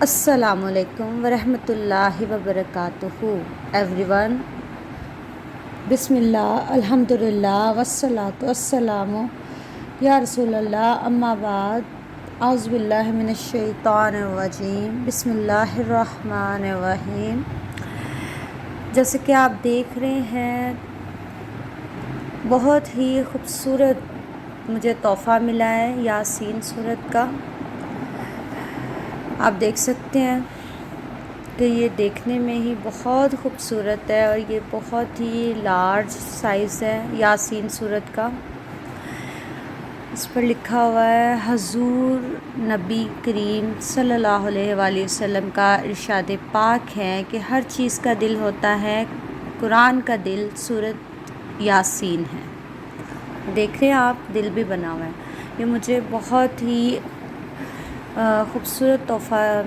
السلام علیکم ورحمۃ اللہ وبرکاتہ ایوری ون. بسم اللہ الحمد للہ والصلاۃ والسلام یا رسول اللہ اما بعد. اعوذ باللہ من الشیطان الرجیم. بسم اللہ الرحمن الرحیم. جیسے کہ آپ دیکھ رہے ہیں بہت ہی خوبصورت مجھے تحفہ ملا ہے یاسین سورت کا. آپ دیکھ سکتے ہیں کہ یہ دیکھنے میں ہی بہت خوبصورت ہے اور یہ بہت ہی لارج سائز ہے یاسین سورت کا. اس پر لکھا ہوا ہے حضور نبی کریم صلی اللہ علیہ وآلہ وسلم کا ارشاد پاک ہے کہ ہر چیز کا دل ہوتا ہے، قرآن کا دل سورت یاسین ہے. دیکھ رہے ہیں آپ، دل بھی بنا ہوا ہے. یہ مجھے بہت ہی خوبصورت تحفہ